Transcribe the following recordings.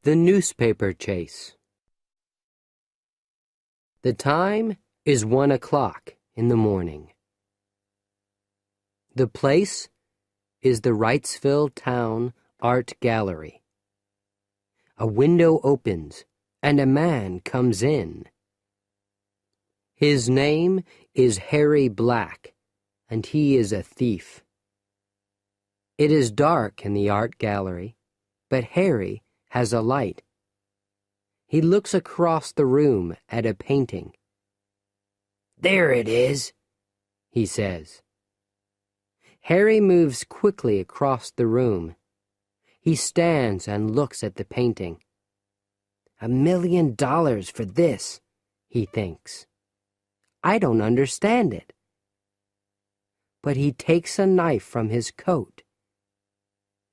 The newspaper chase. The time is 1 o'clock in the morning. The place is the Wrightsville Town Art Gallery. A window opens and a man comes in. His name is Harry Black, and he is a thief. It is dark in the art gallery, but Harry has a light. He looks across the room at a painting. "There it is," he says. Harry moves quickly across the room. He stands and looks at the painting. $1 million for this, he thinks. I don't understand it. But he takes a knife from his coat.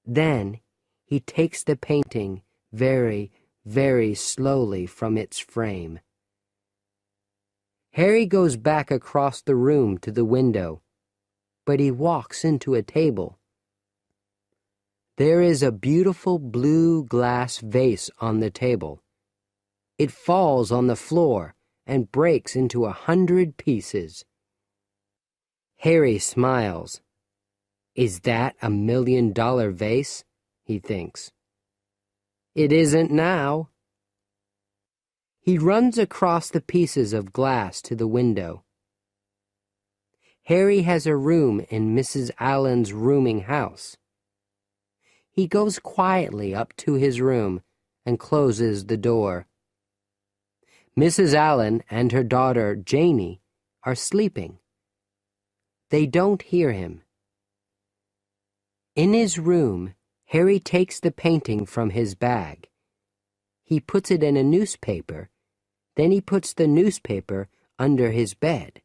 Then he takes the painting very, very slowly from its frame. Harry goes back across the room to the window, but he walks into a table. There is a beautiful blue glass vase on the table. It falls on the floor and breaks into 100 pieces. Harry smiles. Is that $1 million vase? He thinks. It isn't now. He runs across the pieces of glass to the window. Harry has a room in Mrs. Allen's rooming house. He goes quietly up to his room and closes the door. Mrs. Allen and her daughter, Janie, are sleeping. They don't hear him. In his room, Harry takes the painting from his bag. He puts it in a newspaper. Then he puts the newspaper under his bed.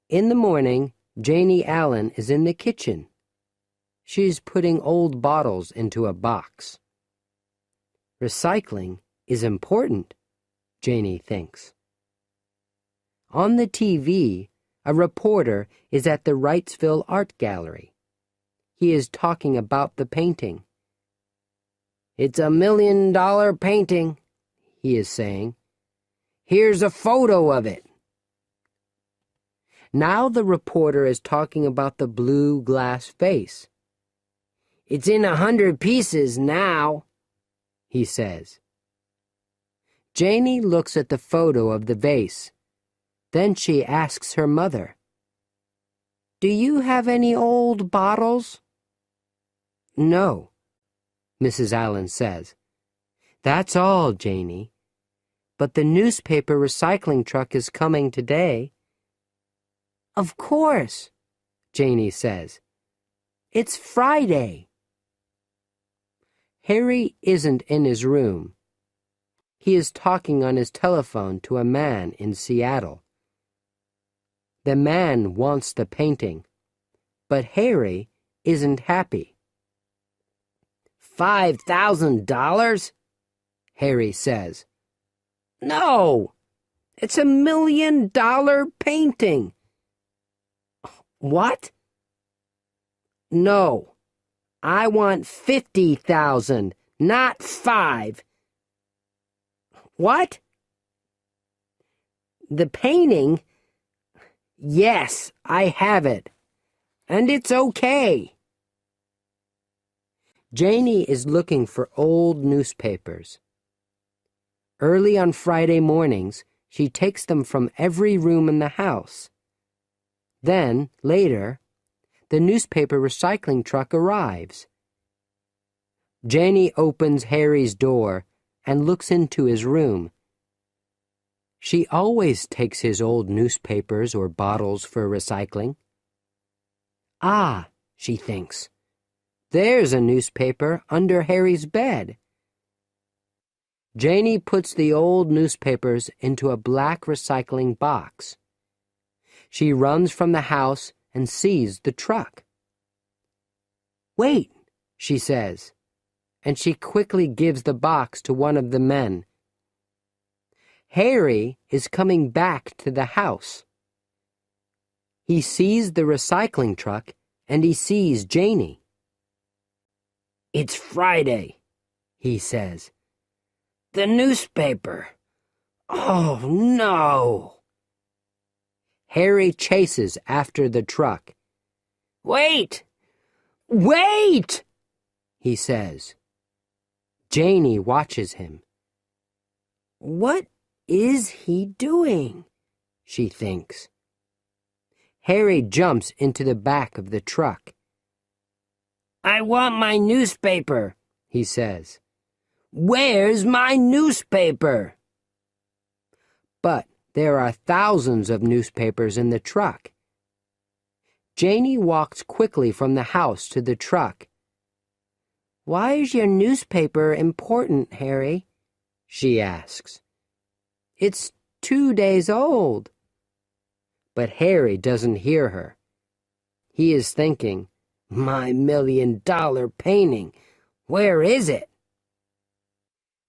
In the morning, Janie Allen is in the kitchen. She's putting old bottles into a box. Recycling is important, Janie thinks. On the TV, a reporter is at the Wrightsville Art Gallery. He is talking about the painting. It's $1 million painting, he is saying. Here's a photo of it. Now the reporter is talking about the blue glass vase. It's in 100 pieces now, he says. Janie looks at the photo of the vase. Then she asks her mother, "Do you have any old bottles?" "No," Mrs. Allen says. "That's all, Janie. But the newspaper recycling truck is coming today." "Of course," Janie says. "It's Friday." Harry isn't in his room. He is talking on his telephone to a man in Seattle. The man wants the painting, but Harry isn't happy. $5,000? Harry says. No, it's $1 million painting. What? No, I want 50,000, not 5. What? The painting? Yes, I have it. And it's okay. Janie is looking for old newspapers. Early on Friday mornings, she takes them from every room in the house. Then, later, the newspaper recycling truck arrives. Janie opens Harry's door and looks into his room. She always takes his old newspapers or bottles for recycling. Ah, she thinks, there's a newspaper under Harry's bed. Janie puts the old newspapers into a black recycling box. She runs from the house and sees the truck. "Wait," she says, and she quickly gives the box to one of the men. Harry is coming back to the house. He sees the recycling truck and he sees Janie. It's Friday, he says. "The newspaper. Oh, no." Harry chases after the truck. "Wait! Wait!" he says. Janie watches him. What is he doing? She thinks. Harry jumps into the back of the truck. "I want my newspaper," he says. "Where's my newspaper?" But there are thousands of newspapers in the truck. Janie walks quickly from the house to the truck. "Why is your newspaper important, Harry?" she asks. "It's 2 days old." But Harry doesn't hear her. He is thinking, "My $1,000,000 painting, where is it?"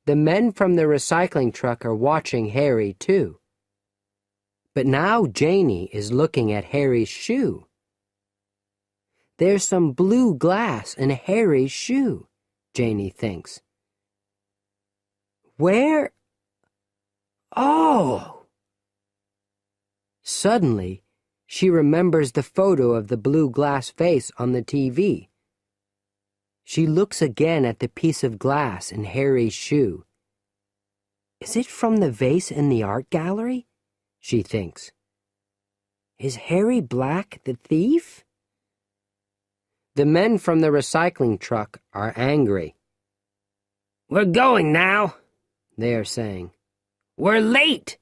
The men from the recycling truck are watching Harry, too. But now Janie is looking at Harry's shoe. There's some blue glass in Harry's shoe, Janie thinks. Where? Oh! Suddenly, she remembers the photo of the blue glass vase on the TV. She looks again at the piece of glass in Harry's shoe. Is it from the vase in the art gallery? She thinks. Is Harry Black the thief? The men from the recycling truck are angry. "We're going now," they are saying. "We're late."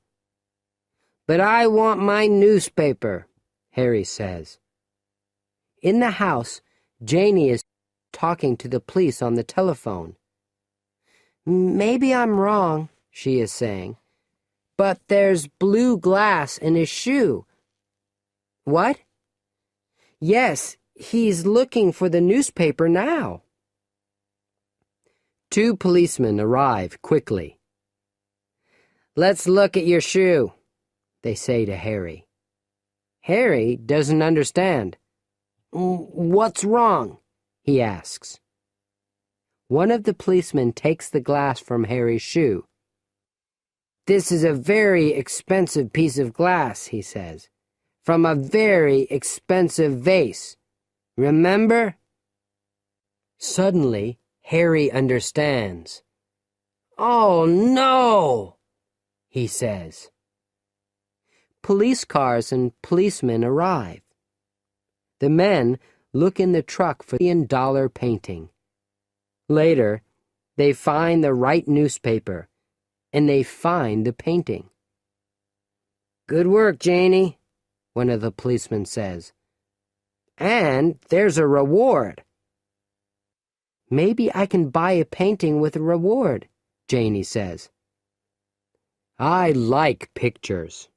"But I want my newspaper," Harry says. In the house, Janie is talking to the police on the telephone. "Maybe I'm wrong," she is saying, "but there's blue glass in his shoe." "What?" "Yes, he's looking for the newspaper now." 2 policemen arrive quickly. "Let's look at your shoe," they say to Harry. Harry doesn't understand. "What's wrong?" he asks. One of the policemen takes the glass from Harry's shoe. "This is a very expensive piece of glass," he says, "from a very expensive vase. Remember?" Suddenly, Harry understands. "Oh, no!" he says. Police cars and policemen arrive. The men look in the truck for the $1,000,000 painting. Later, they find the right newspaper, and they find the painting. "Good work, Janie," one of the policemen says. "And there's a reward." "Maybe I can buy a painting with a reward," Janie says. "I like pictures,"